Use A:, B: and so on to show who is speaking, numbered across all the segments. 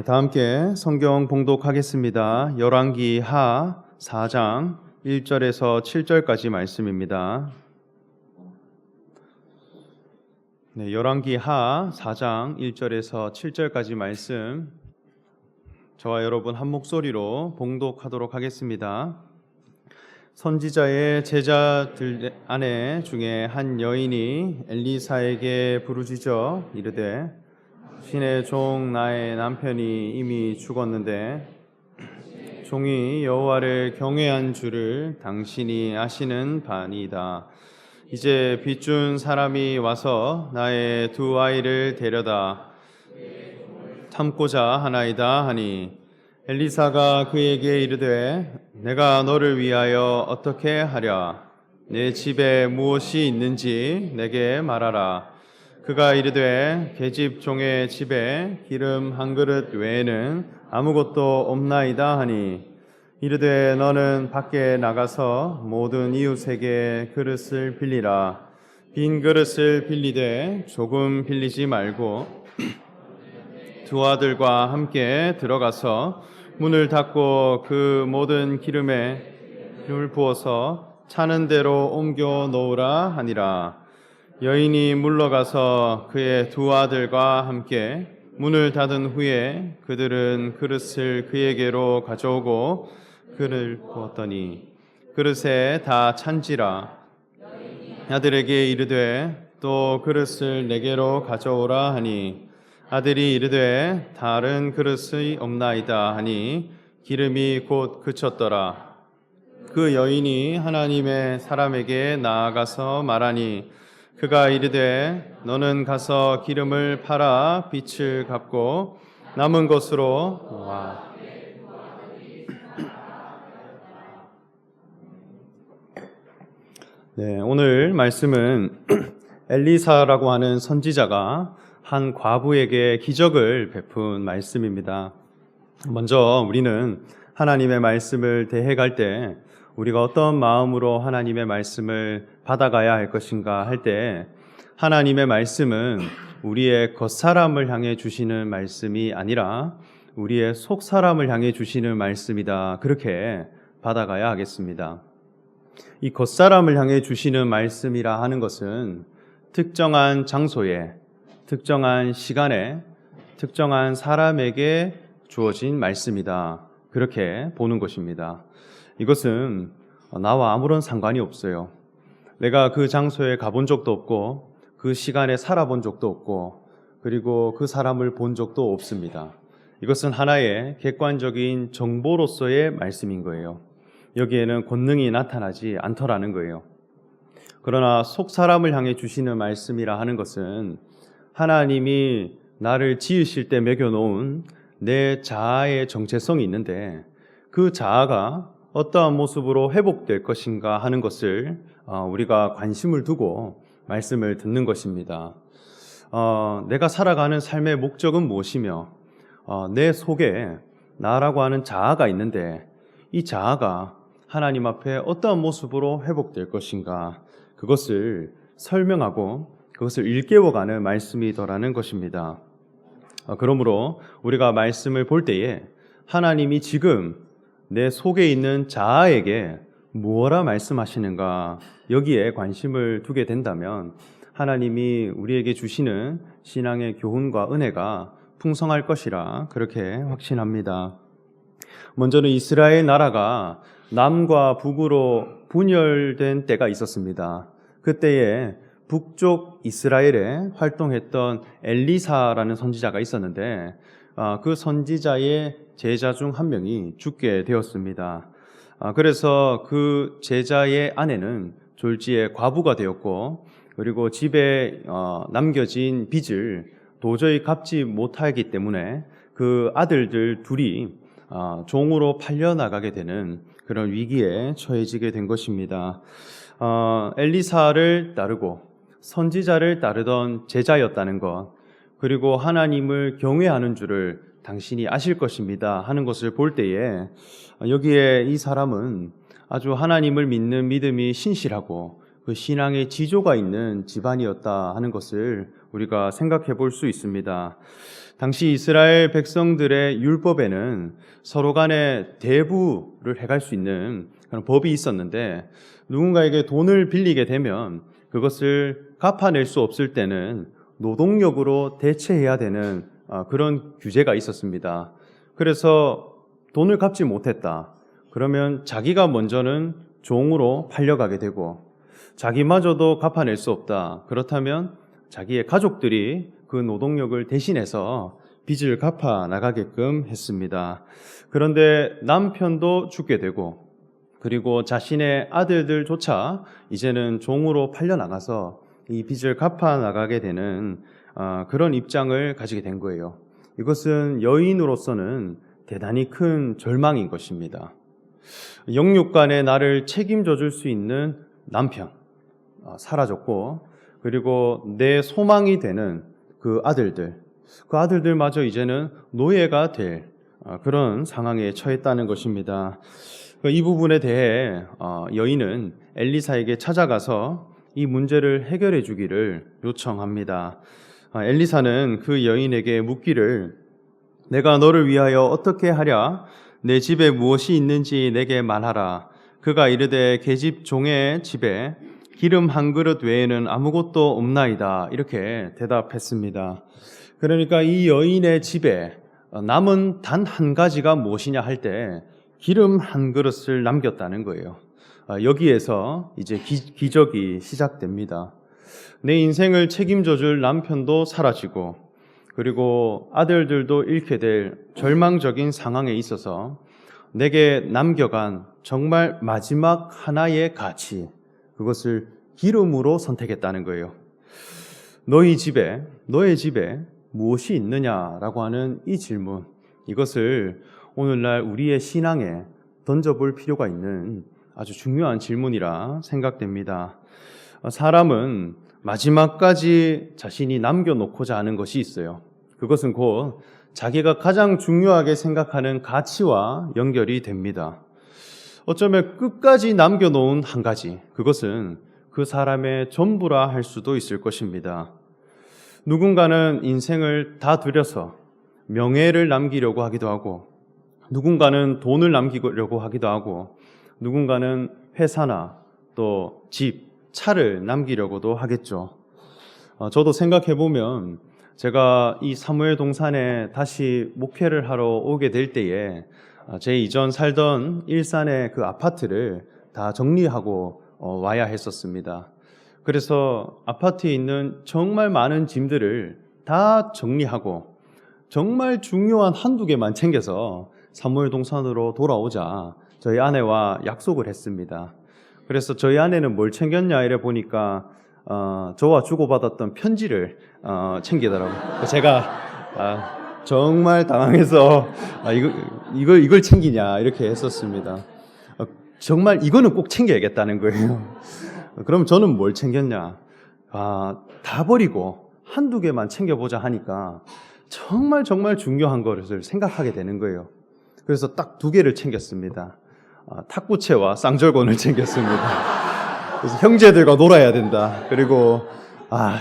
A: 다 함께 성경 봉독하겠습니다. 열왕기 하 4장 1절에서 7절까지 말씀입니다. 열왕기 하 4장 1절에서 7절까지 말씀 저와 여러분 한 목소리로 봉독하도록 하겠습니다. 선지자의 제자들 아내 중에 한 여인이 엘리사에게 부르짖어 이르되 신의 종 나의 남편이 이미 죽었는데 종이 여호와를 경외한 줄을 당신이 아시는 바니이다. 이제 빚준 사람이 와서 나의 두 아이를 데려다 참고자 하나이다 하니 엘리사가 그에게 이르되 내가 너를 위하여 어떻게 하랴? 내 집에 무엇이 있는지 내게 말하라. 그가 이르되 계집 종의 집에 기름 한 그릇 외에는 아무것도 없나이다 하니 이르되 너는 밖에 나가서 모든 이웃에게 그릇을 빌리라. 빈 그릇을 빌리되 조금 빌리지 말고 두 아들과 함께 들어가서 문을 닫고 그 모든 기름에 기름을 부어서 차는 대로 옮겨 놓으라 하니라. 여인이 물러가서 그의 두 아들과 함께 문을 닫은 후에 그들은 그릇을 그에게로 가져오고 그를 부었더니 그릇에 다 찬지라. 아들에게 이르되 또 그릇을 내게로 가져오라 하니 아들이 이르되 다른 그릇이 없나이다 하니 기름이 곧 그쳤더라. 그 여인이 하나님의 사람에게 나아가서 말하니 그가 이르되 너는 가서 기름을 팔아 빚을 갚고 남은 것으로 와. 오늘 말씀은 엘리사라고 하는 선지자가 한 과부에게 기적을 베푼 말씀입니다. 먼저 우리는 하나님의 말씀을 대해갈 때 우리가 어떤 마음으로 하나님의 말씀을 받아가야 할 것인가 할 때 하나님의 말씀은 우리의 겉사람을 향해 주시는 말씀이 아니라 우리의 속사람을 향해 주시는 말씀이다. 그렇게 받아가야 하겠습니다. 이 겉사람을 향해 주시는 말씀이라 하는 것은 특정한 장소에, 특정한 시간에, 특정한 사람에게 주어진 말씀이다. 그렇게 보는 것입니다. 이것은 나와 아무런 상관이 없어요. 내가 그 장소에 가본 적도 없고 그 시간에 살아본 적도 없고 그리고 그 사람을 본 적도 없습니다. 이것은 하나의 객관적인 정보로서의 말씀인 거예요. 여기에는 권능이 나타나지 않더라는 거예요. 그러나 속 사람을 향해 주시는 말씀이라 하는 것은 하나님이 나를 지으실 때 매겨놓은 내 자아의 정체성이 있는데 그 자아가 어떠한 모습으로 회복될 것인가 하는 것을 우리가 관심을 두고 말씀을 듣는 것입니다. 내가 살아가는 삶의 목적은 무엇이며 내 속에 나라고 하는 자아가 있는데 이 자아가 하나님 앞에 어떠한 모습으로 회복될 것인가 그것을 설명하고 그것을 일깨워가는 말씀이더라는 것입니다. 그러므로 우리가 말씀을 볼 때에 하나님이 지금 내 속에 있는 자아에게 무엇라 말씀하시는가 여기에 관심을 두게 된다면 하나님이 우리에게 주시는 신앙의 교훈과 은혜가 풍성할 것이라 그렇게 확신합니다. 먼저는 이스라엘 나라가 남과 북으로 분열된 때가 있었습니다. 그때에 북쪽 이스라엘에 활동했던 엘리사라는 선지자가 있었는데 그 선지자의 제자 중 한 명이 죽게 되었습니다. 그래서 그 제자의 아내는 졸지에 과부가 되었고 그리고 집에 남겨진 빚을 도저히 갚지 못하기 때문에 그 아들들 둘이 종으로 팔려나가게 되는 그런 위기에 처해지게 된 것입니다. 엘리사를 따르고 선지자를 따르던 제자였다는 것, 그리고 하나님을 경외하는 줄을 당신이 아실 것입니다 하는 것을 볼 때에 여기에 이 사람은 아주 하나님을 믿는 믿음이 신실하고 그 신앙의 지조가 있는 집안이었다 하는 것을 우리가 생각해 볼 수 있습니다. 당시 이스라엘 백성들의 율법에는 서로 간에 대부를 해갈 수 있는 그런 법이 있었는데, 누군가에게 돈을 빌리게 되면 그것을 갚아낼 수 없을 때는 노동력으로 대체해야 되는 그런 규제가 있었습니다. 그래서 돈을 갚지 못했다. 그러면 자기가 먼저는 종으로 팔려가게 되고, 자기마저도 갚아낼 수 없다. 그렇다면 자기의 가족들이 그 노동력을 대신해서 빚을 갚아 나가게끔 했습니다. 그런데 남편도 죽게 되고, 그리고 자신의 아들들조차 이제는 종으로 팔려 나가서 이 빚을 갚아 나가게 되는 그런 입장을 가지게 된 거예요. 이것은 여인으로서는 대단히 큰 절망인 것입니다. 영육간에 나를 책임져 줄 수 있는 남편 사라졌고, 그리고 내 소망이 되는 그 아들들마저 이제는 노예가 될 그런 상황에 처했다는 것입니다. 이 부분에 대해 여인은 엘리사에게 찾아가서 이 문제를 해결해 주기를 요청합니다. 엘리사는 그 여인에게 묻기를, 내가 너를 위하여 어떻게 하랴? 내 집에 무엇이 있는지 내게 말하라. 그가 이르되 계집 종의 집에 기름 한 그릇 외에는 아무것도 없나이다. 이렇게 대답했습니다. 그러니까 이 여인의 집에 남은 단 한 가지가 무엇이냐 할 때 기름 한 그릇을 남겼다는 거예요. 여기에서 이제 기적이 시작됩니다. 내 인생을 책임져 줄 남편도 사라지고, 그리고 아들들도 잃게 될 절망적인 상황에 있어서 내게 남겨간 정말 마지막 하나의 가치, 그것을 기름으로 선택했다는 거예요. 너의 집에 무엇이 있느냐라고 하는 이 질문, 이것을 오늘날 우리의 신앙에 던져볼 필요가 있는 아주 중요한 질문이라 생각됩니다. 사람은 마지막까지 자신이 남겨놓고자 하는 것이 있어요. 그것은 곧 자기가 가장 중요하게 생각하는 가치와 연결이 됩니다. 어쩌면 끝까지 남겨놓은 한 가지, 그것은 그 사람의 전부라 할 수도 있을 것입니다. 누군가는 인생을 다 들여서 명예를 남기려고 하기도 하고, 누군가는 돈을 남기려고 하기도 하고, 누군가는 회사나 또 집, 차를 남기려고도 하겠죠. 저도 생각해보면 제가 이 사무엘 동산에 다시 목회를 하러 오게 될 때에 제 이전 살던 일산의 그 아파트를 다 정리하고 와야 했었습니다. 그래서 아파트에 있는 정말 많은 짐들을 다 정리하고 정말 중요한 한두 개만 챙겨서 사무엘 동산으로 돌아오자 저희 아내와 약속을 했습니다. 그래서 저희 아내는 뭘 챙겼냐 이래 보니까 저와 주고받았던 편지를 챙기더라고요. 제가 정말 당황해서 이걸 챙기냐 이렇게 했었습니다. 정말 이거는 꼭 챙겨야겠다는 거예요. 그럼 저는 뭘 챙겼냐? 다 버리고 한두 개만 챙겨보자 하니까 정말 중요한 것을 생각하게 되는 거예요. 그래서 딱 2개를 챙겼습니다. 탁구채와 쌍절곤을 챙겼습니다. 그래서 형제들과 놀아야 된다. 그리고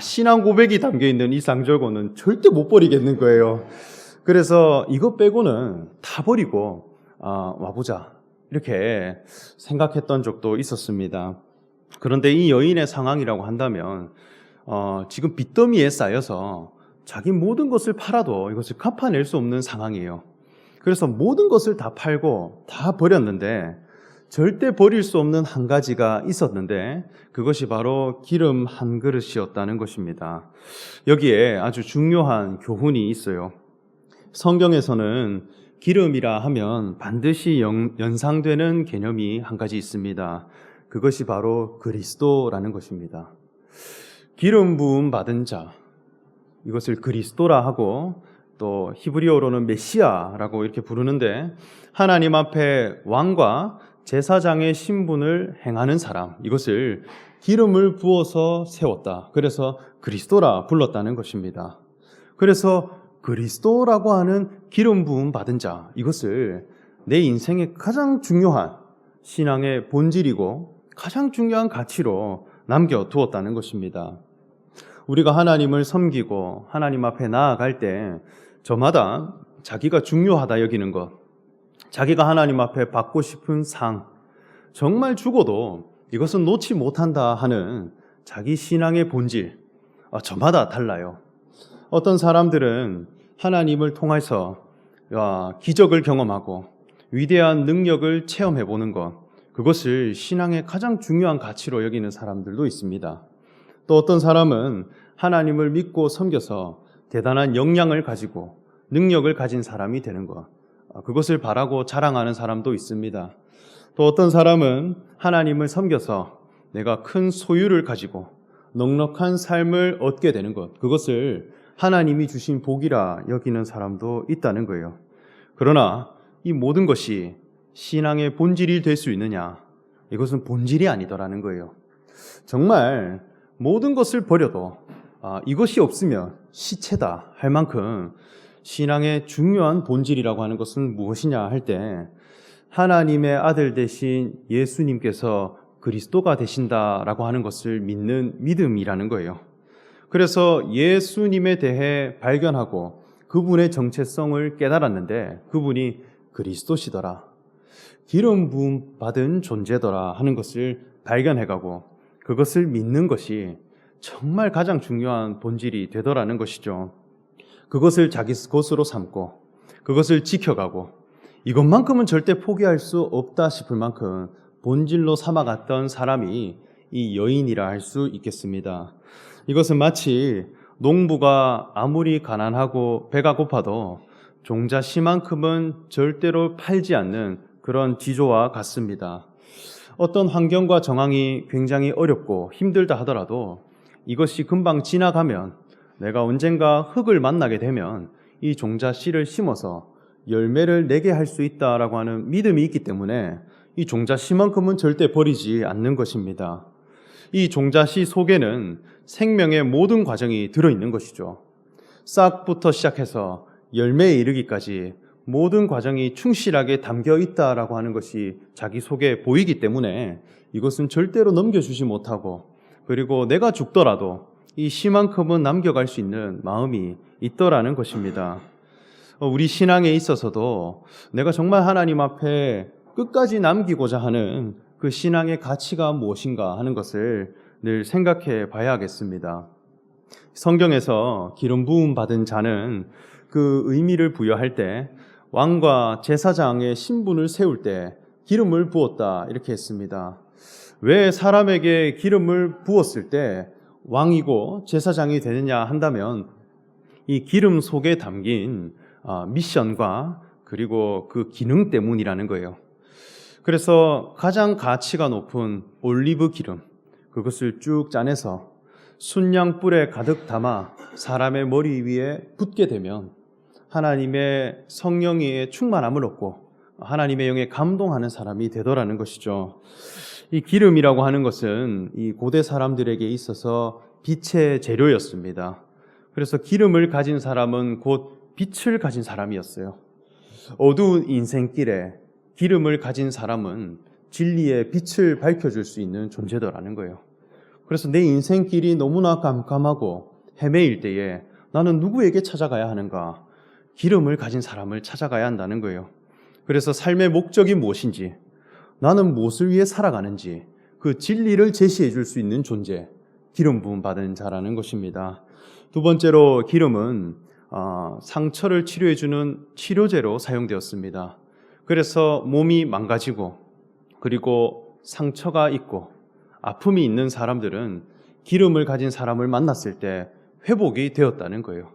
A: 신앙 고백이 담겨있는 이 쌍절곤은 절대 못 버리겠는 거예요. 그래서 이것 빼고는 다 버리고 와보자 이렇게 생각했던 적도 있었습니다. 그런데 이 여인의 상황이라고 한다면 지금 빚더미에 쌓여서 자기 모든 것을 팔아도 이것을 갚아낼 수 없는 상황이에요. 그래서 모든 것을 다 팔고 다 버렸는데 절대 버릴 수 없는 한 가지가 있었는데 그것이 바로 기름 한 그릇이었다는 것입니다. 여기에 아주 중요한 교훈이 있어요. 성경에서는 기름이라 하면 반드시 연상되는 개념이 한 가지 있습니다. 그것이 바로 그리스도라는 것입니다. 기름 부음 받은 자, 이것을 그리스도라 하고 또 히브리어로는 메시아라고 이렇게 부르는데 하나님 앞에 왕과 제사장의 신분을 행하는 사람, 이것을 기름을 부어서 세웠다. 그래서 그리스도라 불렀다는 것입니다. 그래서 그리스도라고 하는 기름 부음 받은 자, 이것을 내 인생의 가장 중요한 신앙의 본질이고 가장 중요한 가치로 남겨두었다는 것입니다. 우리가 하나님을 섬기고 하나님 앞에 나아갈 때 저마다 자기가 중요하다 여기는 것, 자기가 하나님 앞에 받고 싶은 상, 정말 죽어도 이것은 놓지 못한다 하는 자기 신앙의 본질, 저마다 달라요. 어떤 사람들은 하나님을 통해서 기적을 경험하고 위대한 능력을 체험해 보는 것, 그것을 신앙의 가장 중요한 가치로 여기는 사람들도 있습니다. 또 어떤 사람은 하나님을 믿고 섬겨서 대단한 역량을 가지고 능력을 가진 사람이 되는 것, 그것을 바라고 자랑하는 사람도 있습니다. 또 어떤 사람은 하나님을 섬겨서 내가 큰 소유를 가지고 넉넉한 삶을 얻게 되는 것, 그것을 하나님이 주신 복이라 여기는 사람도 있다는 거예요. 그러나 이 모든 것이 신앙의 본질이 될 수 있느냐? 이것은 본질이 아니더라는 거예요. 정말 모든 것을 버려도 이것이 없으면 시체다 할 만큼 신앙의 중요한 본질이라고 하는 것은 무엇이냐 할 때 하나님의 아들 되신 예수님께서 그리스도가 되신다라고 하는 것을 믿는 믿음이라는 거예요. 그래서 예수님에 대해 발견하고 그분의 정체성을 깨달았는데 그분이 그리스도시더라, 기름 부음 받은 존재더라 하는 것을 발견해가고 그것을 믿는 것이 정말 가장 중요한 본질이 되더라는 것이죠. 그것을 자기 것으로 삼고 그것을 지켜가고 이것만큼은 절대 포기할 수 없다 싶을 만큼 본질로 삼아갔던 사람이 이 여인이라 할 수 있겠습니다. 이것은 마치 농부가 아무리 가난하고 배가 고파도 종자 씨만큼은 절대로 팔지 않는 그런 지조와 같습니다. 어떤 환경과 정황이 굉장히 어렵고 힘들다 하더라도 이것이 금방 지나가면 내가 언젠가 흙을 만나게 되면 이 종자 씨를 심어서 열매를 내게 할 수 있다라고 하는 믿음이 있기 때문에 이 종자 씨만큼은 절대 버리지 않는 것입니다. 이 종자 씨 속에는 생명의 모든 과정이 들어있는 것이죠. 싹부터 시작해서 열매에 이르기까지 모든 과정이 충실하게 담겨 있다라고 하는 것이 자기 속에 보이기 때문에 이것은 절대로 넘겨주지 못하고, 그리고 내가 죽더라도 이 씨만큼은 남겨갈 수 있는 마음이 있더라는 것입니다. 우리 신앙에 있어서도 내가 정말 하나님 앞에 끝까지 남기고자 하는 그 신앙의 가치가 무엇인가 하는 것을 늘 생각해 봐야겠습니다. 성경에서 기름 부음 받은 자는 그 의미를 부여할 때 왕과 제사장의 신분을 세울 때 기름을 부었다 이렇게 했습니다. 왜 사람에게 기름을 부었을 때 왕이고 제사장이 되느냐 한다면 이 기름 속에 담긴 미션과 그리고 그 기능 때문이라는 거예요. 그래서 가장 가치가 높은 올리브 기름, 그것을 쭉 짜내서 순양 뿔에 가득 담아 사람의 머리 위에 붓게 되면 하나님의 성령의 충만함을 얻고 하나님의 영에 감동하는 사람이 되더라는 것이죠. 이 기름이라고 하는 것은 이 고대 사람들에게 있어서 빛의 재료였습니다. 그래서 기름을 가진 사람은 곧 빛을 가진 사람이었어요. 어두운 인생길에 기름을 가진 사람은 진리의 빛을 밝혀줄 수 있는 존재더라는 거예요. 그래서 내 인생길이 너무나 깜깜하고 헤매일 때에 나는 누구에게 찾아가야 하는가? 기름을 가진 사람을 찾아가야 한다는 거예요. 그래서 삶의 목적이 무엇인지, 나는 무엇을 위해 살아가는지 그 진리를 제시해 줄 수 있는 존재, 기름 부음 받은 자라는 것입니다. 두 번째로 기름은 상처를 치료해 주는 치료제로 사용되었습니다. 그래서 몸이 망가지고 그리고 상처가 있고 아픔이 있는 사람들은 기름을 가진 사람을 만났을 때 회복이 되었다는 거예요.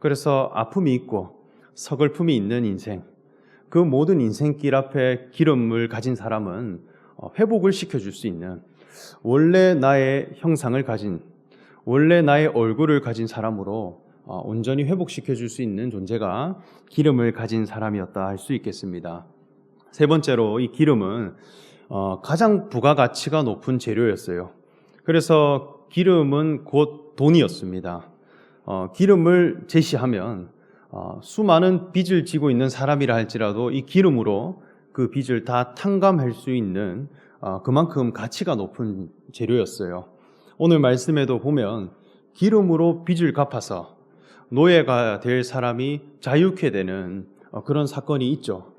A: 그래서 아픔이 있고 서글픔이 있는 인생, 그 모든 인생길 앞에 기름을 가진 사람은 회복을 시켜줄 수 있는, 원래 나의 형상을 가진, 원래 나의 얼굴을 가진 사람으로 온전히 회복시켜줄 수 있는 존재가 기름을 가진 사람이었다 할 수 있겠습니다. 세 번째로 이 기름은 가장 부가가치가 높은 재료였어요. 그래서 기름은 곧 돈이었습니다. 기름을 제시하면 수많은 빚을 지고 있는 사람이라 할지라도 이 기름으로 그 빚을 다 탕감할 수 있는 그만큼 가치가 높은 재료였어요. 오늘 말씀에도 보면 기름으로 빚을 갚아서 노예가 될 사람이 자유케 되는 그런 사건이 있죠.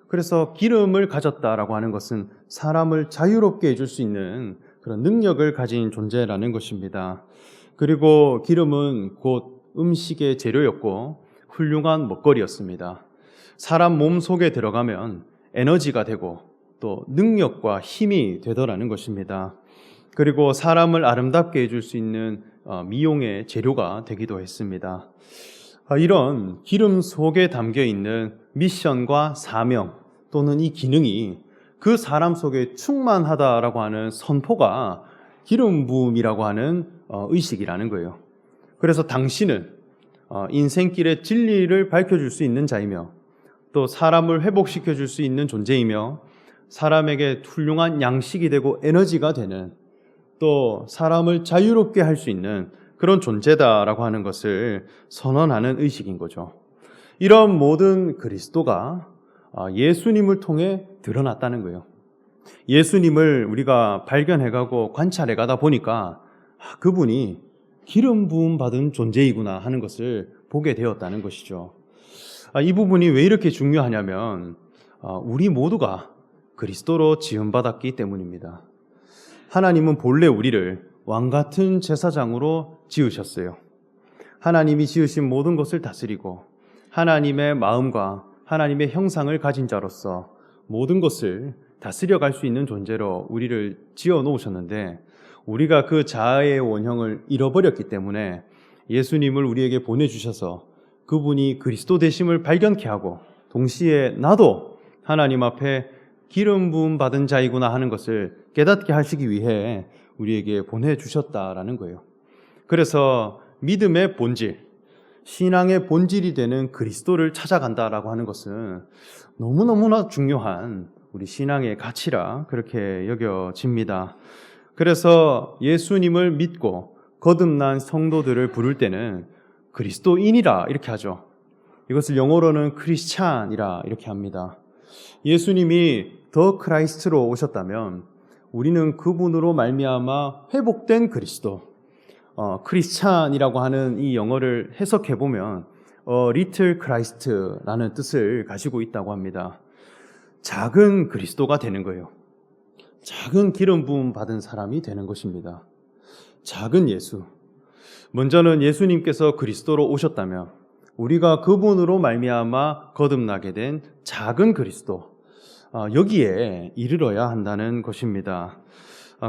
A: 그래서 기름을 가졌다라고 하는 것은 사람을 자유롭게 해줄 수 있는 그런 능력을 가진 존재라는 것입니다. 그리고 기름은 곧 음식의 재료였고 훌륭한 먹거리였습니다. 사람 몸 속에 들어가면 에너지가 되고 또 능력과 힘이 되더라는 것입니다. 그리고 사람을 아름답게 해줄 수 있는 미용의 재료가 되기도 했습니다. 이런 기름 속에 담겨 있는 미션과 사명 또는 이 기능이 그 사람 속에 충만하다라고 하는 선포가 기름 부음이라고 하는 의식이라는 거예요. 그래서 당신은 인생길의 진리를 밝혀줄 수 있는 자이며 또 사람을 회복시켜 줄 수 있는 존재이며 사람에게 훌륭한 양식이 되고 에너지가 되는 또 사람을 자유롭게 할 수 있는 그런 존재다라고 하는 것을 선언하는 의식인 거죠. 이런 모든 그리스도가 예수님을 통해 드러났다는 거예요. 예수님을 우리가 발견해가고 관찰해가다 보니까 그분이 기름 부음 받은 존재이구나 하는 것을 보게 되었다는 것이죠. 이 부분이 왜 이렇게 중요하냐면 우리 모두가 그리스도로 지음받았기 때문입니다. 하나님은 본래 우리를 왕같은 제사장으로 지으셨어요. 하나님이 지으신 모든 것을 다스리고 하나님의 마음과 하나님의 형상을 가진 자로서 모든 것을 다스려갈 수 있는 존재로 우리를 지어 놓으셨는데 우리가 그 자아의 원형을 잃어버렸기 때문에 예수님을 우리에게 보내주셔서 그분이 그리스도 되심을 발견케 하고 동시에 나도 하나님 앞에 기름 부음 받은 자이구나 하는 것을 깨닫게 하시기 위해 우리에게 보내주셨다라는 거예요. 그래서 믿음의 본질, 신앙의 본질이 되는 그리스도를 찾아간다라고 하는 것은 너무너무나 중요한 우리 신앙의 가치라 그렇게 여겨집니다. 그래서 예수님을 믿고 거듭난 성도들을 부를 때는 그리스도인이라 이렇게 하죠. 이것을 영어로는 크리스찬이라 이렇게 합니다. 예수님이 더 크라이스트로 오셨다면 우리는 그분으로 말미암아 회복된 그리스도, 크리스찬이라고 하는 이 영어를 해석해 보면 리틀 크라이스트라는 뜻을 가지고 있다고 합니다. 작은 그리스도가 되는 거예요. 작은 기름 부음 받은 사람이 되는 것입니다. 작은 예수. 먼저는 예수님께서 그리스도로 오셨다면 우리가 그분으로 말미암아 거듭나게 된 작은 그리스도, 여기에 이르러야 한다는 것입니다.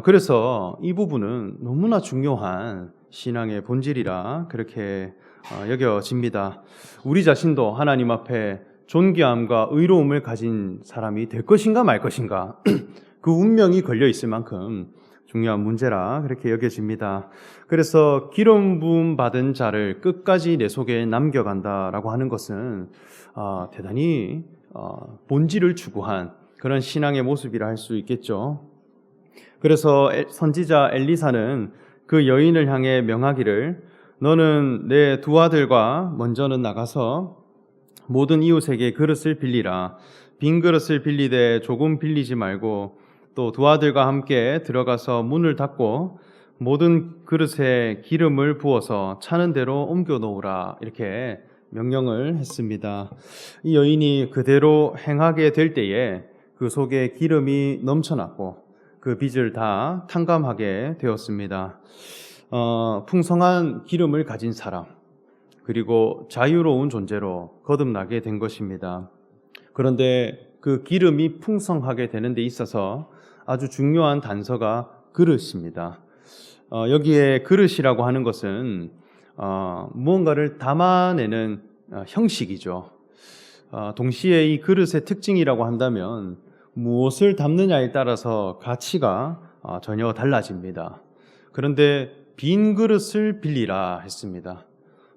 A: 그래서 이 부분은 너무나 중요한 신앙의 본질이라 그렇게 여겨집니다. 우리 자신도 하나님 앞에 존귀함과 의로움을 가진 사람이 될 것인가 말 것인가 그 운명이 걸려 있을 만큼 중요한 문제라 그렇게 여겨집니다. 그래서 기름 부음 받은 자를 끝까지 내 속에 남겨간다라고 하는 것은 대단히 본질을 추구한 그런 신앙의 모습이라 할 수 있겠죠. 그래서 선지자 엘리사는 그 여인을 향해 명하기를 너는 내 두 아들과 먼저는 나가서 모든 이웃에게 그릇을 빌리라. 빈 그릇을 빌리되 조금 빌리지 말고 또 두 아들과 함께 들어가서 문을 닫고 모든 그릇에 기름을 부어서 차는 대로 옮겨 놓으라. 이렇게 명령을 했습니다. 이 여인이 그대로 행하게 될 때에 그 속에 기름이 넘쳐났고 그 빚을 다 탕감하게 되었습니다. 풍성한 기름을 가진 사람, 그리고 자유로운 존재로 거듭나게 된 것입니다. 그런데 그 기름이 풍성하게 되는 데 있어서 아주 중요한 단서가 그릇입니다. 여기에 그릇이라고 하는 것은 무언가를 담아내는 형식이죠. 동시에 이 그릇의 특징이라고 한다면 무엇을 담느냐에 따라서 가치가 전혀 달라집니다. 그런데 빈 그릇을 빌리라 했습니다.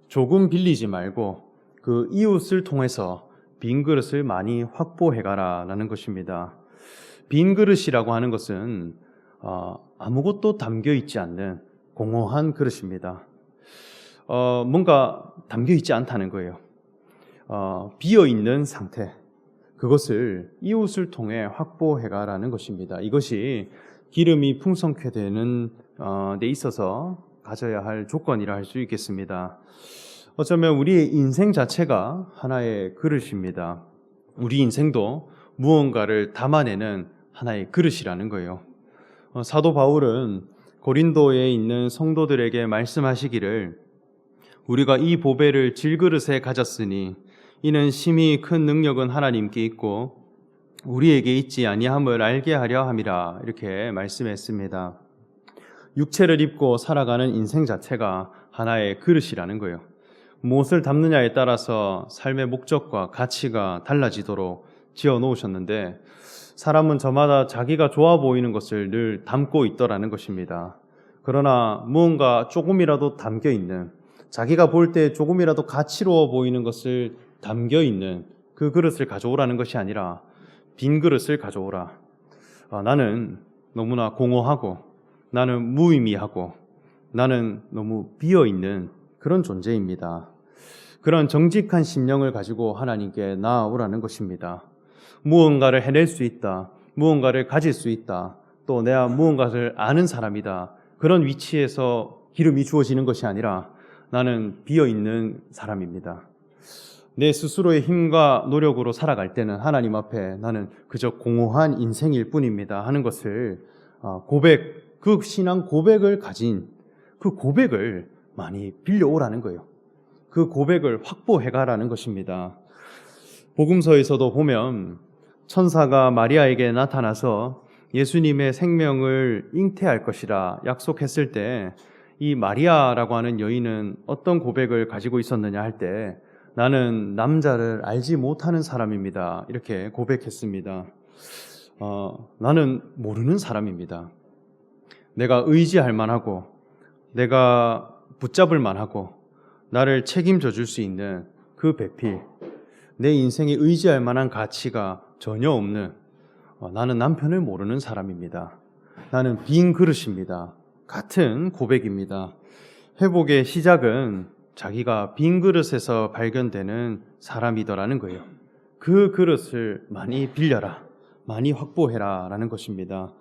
A: 조금 빌리지 말고 그 이웃을 통해서 빈 그릇을 많이 확보해가라 라는 것입니다. 빈 그릇이라고 하는 것은 아무것도 담겨 있지 않는 공허한 그릇입니다. 뭔가 담겨 있지 않다는 거예요. 비어 있는 상태, 그것을 이웃을 통해 확보해가라는 것입니다. 이것이 기름이 풍성케 되는 데 있어서 가져야 할 조건이라 할 수 있겠습니다. 어쩌면 우리의 인생 자체가 하나의 그릇입니다. 우리 인생도 무언가를 담아내는 하나의 그릇이라는 거예요. 사도 바울은 고린도에 있는 성도들에게 말씀하시기를 우리가 이 보배를 질그릇에 가졌으니 이는 심히 큰 능력은 하나님께 있고 우리에게 있지 아니함을 알게 하려 함이라 이렇게 말씀했습니다. 육체를 입고 살아가는 인생 자체가 하나의 그릇이라는 거예요. 무엇을 담느냐에 따라서 삶의 목적과 가치가 달라지도록 지어 놓으셨는데 사람은 저마다 자기가 좋아 보이는 것을 늘 담고 있더라는 것입니다. 그러나 무언가 조금이라도 담겨 있는, 자기가 볼 때 조금이라도 가치로워 보이는 것을 담겨 있는 그 그릇을 가져오라는 것이 아니라 빈 그릇을 가져오라. 나는 너무나 공허하고 나는 무의미하고 나는 너무 비어있는 그런 존재입니다. 그런 정직한 심령을 가지고 하나님께 나아오라는 것입니다. 무언가를 해낼 수 있다. 무언가를 가질 수 있다. 또 내가 무언가를 아는 사람이다. 그런 위치에서 기름이 주어지는 것이 아니라 나는 비어있는 사람입니다. 내 스스로의 힘과 노력으로 살아갈 때는 하나님 앞에 나는 그저 공허한 인생일 뿐입니다 하는 것을 그 신앙 고백을 가진 그 고백을 많이 빌려오라는 거예요. 그 고백을 확보해가라는 것입니다. 복음서에서도 보면 천사가 마리아에게 나타나서 예수님의 생명을 잉태할 것이라 약속했을 때 이 마리아라고 하는 여인은 어떤 고백을 가지고 있었느냐 할 때 나는 남자를 알지 못하는 사람입니다. 이렇게 고백했습니다. 나는 모르는 사람입니다. 내가 의지할 만하고 내가 붙잡을 만하고 나를 책임져 줄 수 있는 그 배필, 내 인생에 의지할 만한 가치가 전혀 없는 나는 남편을 모르는 사람입니다. 나는 빈 그릇입니다. 같은 고백입니다. 회복의 시작은 자기가 빈 그릇에서 발견되는 사람이더라는 거예요. 그 그릇을 많이 빌려라, 많이 확보해라 라는 것입니다.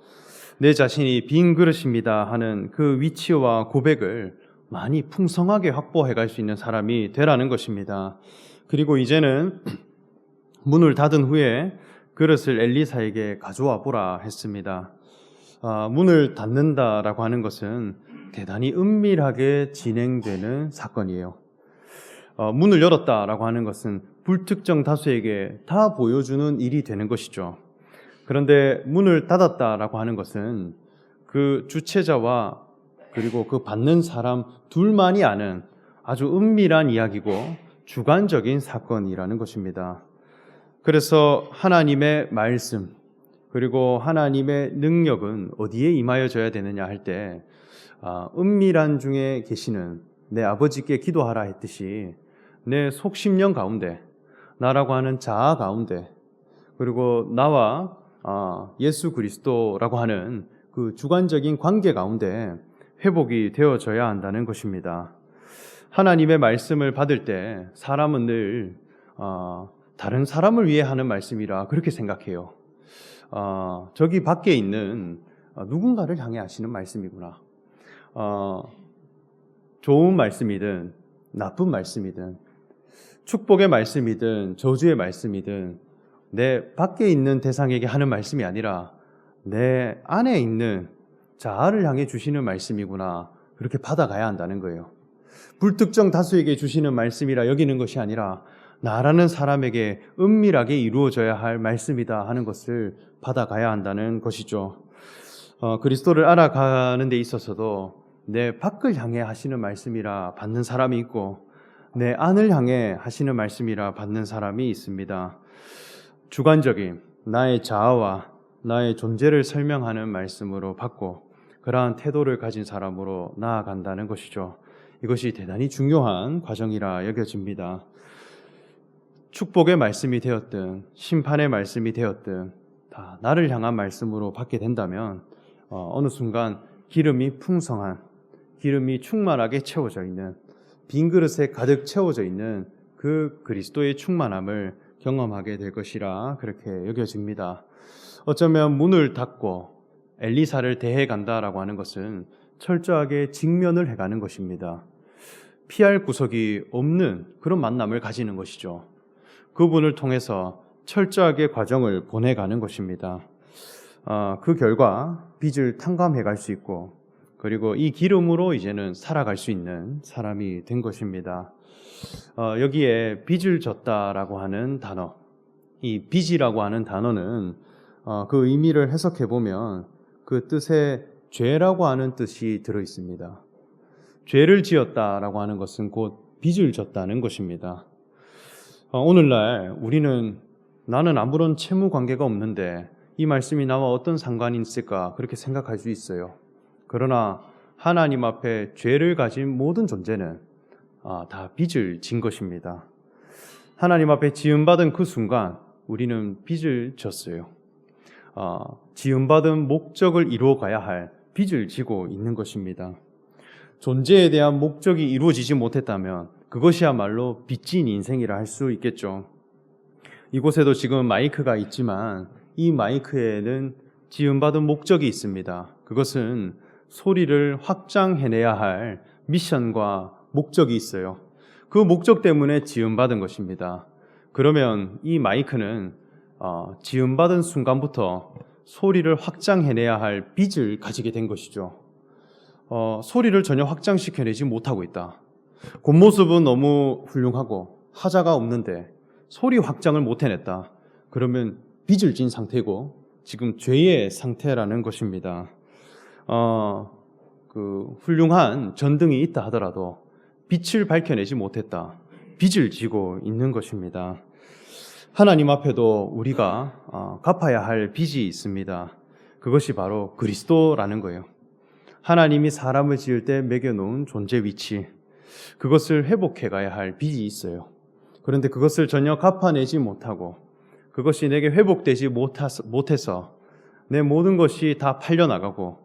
A: 내 자신이 빈 그릇입니다 하는 그 위치와 고백을 많이 풍성하게 확보해 갈 수 있는 사람이 되라는 것입니다. 그리고 이제는 문을 닫은 후에 그릇을 엘리사에게 가져와 보라 했습니다. 문을 닫는다라고 하는 것은 대단히 은밀하게 진행되는 사건이에요. 문을 열었다라고 하는 것은 불특정 다수에게 다 보여주는 일이 되는 것이죠. 그런데 문을 닫았다라고 하는 것은 그 주체자와 그리고 그 받는 사람 둘만이 아는 아주 은밀한 이야기고 주관적인 사건이라는 것입니다. 그래서 하나님의 말씀 그리고 하나님의 능력은 어디에 임하여져야 되느냐 할 때 은밀한 중에 계시는 내 아버지께 기도하라 했듯이 내 속심령 가운데 나라고 하는 자아 가운데 그리고 나와 예수 그리스도라고 하는 그 주관적인 관계 가운데 회복이 되어져야 한다는 것입니다. 하나님의 말씀을 받을 때 사람은 늘 다른 사람을 위해 하는 말씀이라 그렇게 생각해요. 저기 밖에 있는 누군가를 향해 하시는 말씀이구나. 좋은 말씀이든 나쁜 말씀이든 축복의 말씀이든 저주의 말씀이든 내 밖에 있는 대상에게 하는 말씀이 아니라 내 안에 있는 자아를 향해 주시는 말씀이구나. 그렇게 받아가야 한다는 거예요. 불특정 다수에게 주시는 말씀이라 여기는 것이 아니라 나라는 사람에게 은밀하게 이루어져야 할 말씀이다 하는 것을 받아가야 한다는 것이죠. 그리스도를 알아가는 데 있어서도 내 밖을 향해 하시는 말씀이라 받는 사람이 있고 내 안을 향해 하시는 말씀이라 받는 사람이 있습니다. 주관적인 나의 자아와 나의 존재를 설명하는 말씀으로 받고 그러한 태도를 가진 사람으로 나아간다는 것이죠. 이것이 대단히 중요한 과정이라 여겨집니다. 축복의 말씀이 되었든 심판의 말씀이 되었든 다 나를 향한 말씀으로 받게 된다면 어느 순간 기름이 풍성한, 기름이 충만하게 채워져 있는, 빈 그릇에 가득 채워져 있는 그 그리스도의 충만함을 경험하게 될 것이라 그렇게 여겨집니다. 어쩌면 문을 닫고 엘리사를 대해 간다라고 하는 것은 철저하게 직면을 해가는 것입니다. 피할 구석이 없는 그런 만남을 가지는 것이죠. 그분을 통해서 철저하게 과정을 보내가는 것입니다. 그 결과 빚을 탕감해 갈 수 있고, 그리고 이 기름으로 이제는 살아갈 수 있는 사람이 된 것입니다. 여기에 빚을 졌다라고 하는 단어, 이 빚이라고 하는 단어는 그 의미를 해석해 보면 그 뜻에 죄라고 하는 뜻이 들어 있습니다. 죄를 지었다라고 하는 것은 곧 빚을 졌다는 것입니다. 오늘날 우리는 나는 아무런 채무 관계가 없는데 이 말씀이 나와 어떤 상관이 있을까 그렇게 생각할 수 있어요. 그러나 하나님 앞에 죄를 가진 모든 존재는 다 빚을 진 것입니다. 하나님 앞에 지음받은 그 순간 우리는 빚을 졌어요. 지음받은 목적을 이루어가야 할 빚을 지고 있는 것입니다. 존재에 대한 목적이 이루어지지 못했다면 그것이야말로 빚진 인생이라 할 수 있겠죠. 이곳에도 지금 마이크가 있지만 이 마이크에는 지음받은 목적이 있습니다. 그것은 소리를 확장해내야 할 미션과 목적이 있어요. 그 목적 때문에 지음받은 것입니다. 그러면 이 마이크는 지음받은 순간부터 소리를 확장해내야 할 빚을 가지게 된 것이죠. 소리를 전혀 확장시켜내지 못하고 있다. 겉모습은 너무 훌륭하고 하자가 없는데 소리 확장을 못 해냈다. 그러면 빚을 진 상태고 지금 죄의 상태라는 것입니다. 훌륭한 전등이 있다 하더라도 빛을 밝혀내지 못했다. 빚을 지고 있는 것입니다. 하나님 앞에도 우리가 갚아야 할 빚이 있습니다. 그것이 바로 그리스도라는 거예요. 하나님이 사람을 지을 때 매겨놓은 존재 위치, 그것을 회복해 가야 할 빚이 있어요. 그런데 그것을 전혀 갚아내지 못하고 그것이 내게 회복되지 못해서 내 모든 것이 다 팔려나가고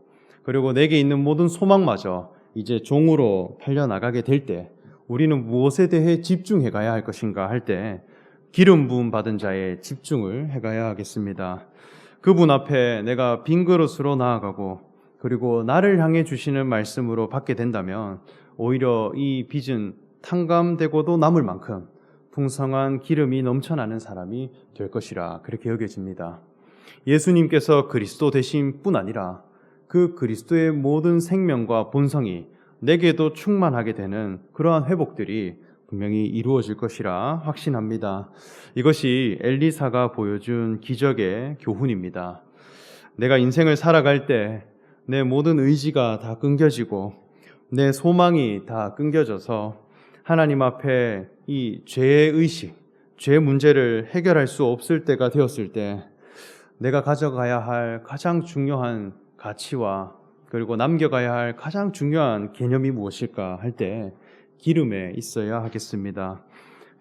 A: 그리고 내게 있는 모든 소망마저 이제 종으로 팔려나가게 될 때 우리는 무엇에 대해 집중해 가야 할 것인가 할 때 기름 부음 받은 자에 집중을 해 가야 하겠습니다. 그분 앞에 내가 빈 그릇으로 나아가고 그리고 나를 향해 주시는 말씀으로 받게 된다면 오히려 이 빚은 탕감되고도 남을 만큼 풍성한 기름이 넘쳐나는 사람이 될 것이라 그렇게 여겨집니다. 예수님께서 그리스도 되신 뿐 아니라 그 그리스도의 모든 생명과 본성이 내게도 충만하게 되는 그러한 회복들이 분명히 이루어질 것이라 확신합니다. 이것이 엘리사가 보여준 기적의 교훈입니다. 내가 인생을 살아갈 때 내 모든 의지가 다 끊겨지고 내 소망이 다 끊겨져서 하나님 앞에 이 죄의 의식, 죄 문제를 해결할 수 없을 때가 되었을 때 내가 가져가야 할 가장 중요한 가치와 그리고 남겨가야 할 가장 중요한 개념이 무엇일까 할 때 기름에 있어야 하겠습니다.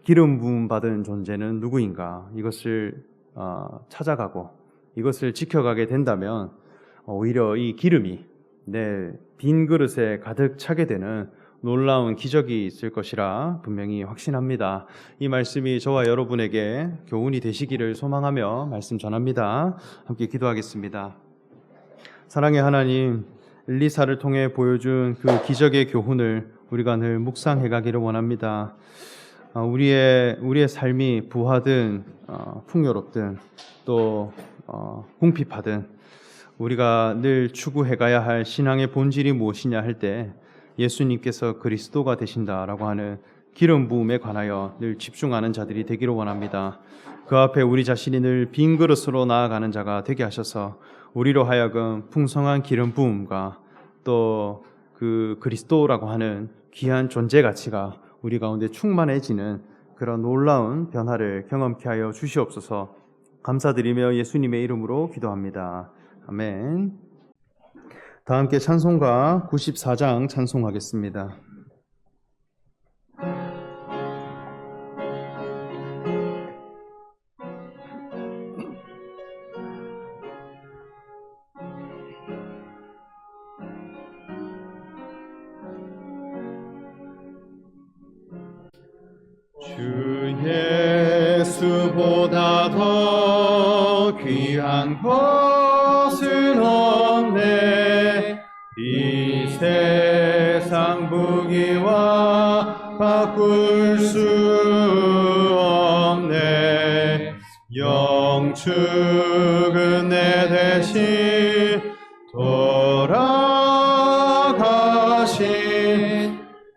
A: 기름 부음 받은 존재는 누구인가? 이것을 찾아가고 이것을 지켜가게 된다면 오히려 이 기름이 내 빈 그릇에 가득 차게 되는 놀라운 기적이 있을 것이라 분명히 확신합니다. 이 말씀이 저와 여러분에게 교훈이 되시기를 소망하며 말씀 전합니다. 함께 기도하겠습니다. 사랑의 하나님, 엘리사를 통해 보여준 그 기적의 교훈을 우리가 늘 묵상해 가기를 원합니다. 우리의 삶이 부하든 풍요롭든 또 궁핍하든 우리가 늘 추구해 가야 할 신앙의 본질이 무엇이냐 할 때 예수님께서 그리스도가 되신다라고 하는 기름 부음에 관하여 늘 집중하는 자들이 되기를 원합니다. 그 앞에 우리 자신이 늘 빈 그릇으로 나아가는 자가 되게 하셔서 우리로 하여금 풍성한 기름 부음과 또 그 그리스도라고 하는 귀한 존재 가치가 우리 가운데 충만해지는 그런 놀라운 변화를 경험케 하여 주시옵소서. 감사드리며 예수님의 이름으로 기도합니다. 아멘. 다 함께 찬송가 94장 찬송하겠습니다. 주 예수보다 더 귀한 것은 없네. 이 세상 부귀와 바꿀 수 없네. 영축은 내 대신 돌아가신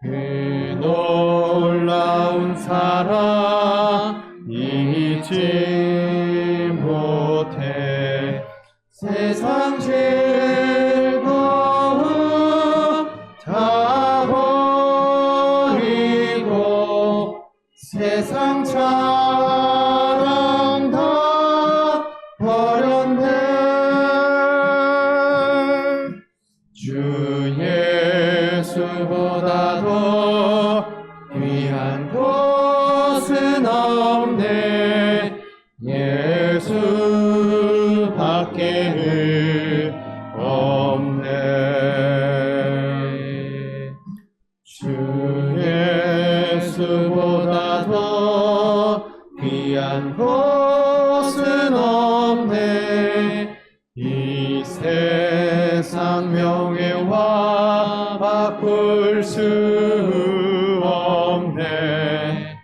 A: 그 놀라운 사랑 잊지 못해. 세상 즐거움 다 버리고 세상 자랑 다 버렸네. 주 예수보다 더 귀한 것은 없네. 예수밖에는 없네. 주 예수보다 더 귀한 것은 없네. 이 세상 명예와 바꿀 수 없네.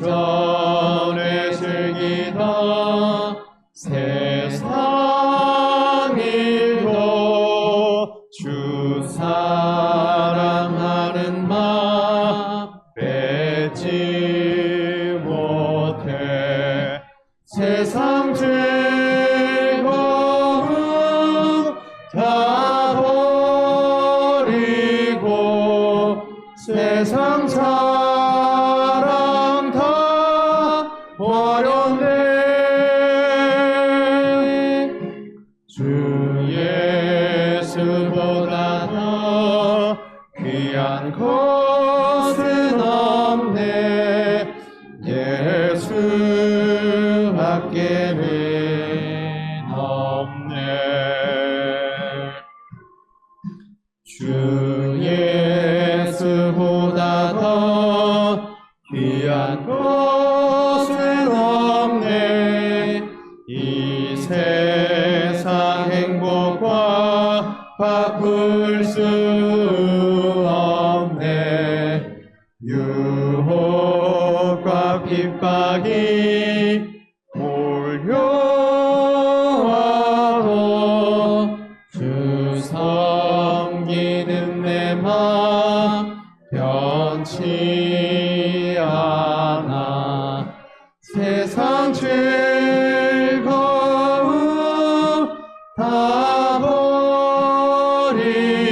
A: 이전에 즐기던 세상 일도 주 사랑하는 마음 뺏지 못해. 세상 즐거움 다 버리고 세상 사랑 다 버렸네. 주 예수보다 더 귀한 것은 없네. 예수밖에는 없네. 주 예수보다 더 귀한 것은 없네. 이 세상 행복과 바꿀 수 없네. 유혹과 핍박이 몰려와도 주 섬기는 내 맘 변치 않아. 세상 즐거움 다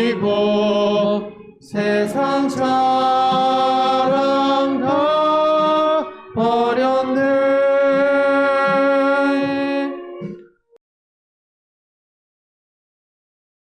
A: 버리고 세상 자랑 다 버렸네.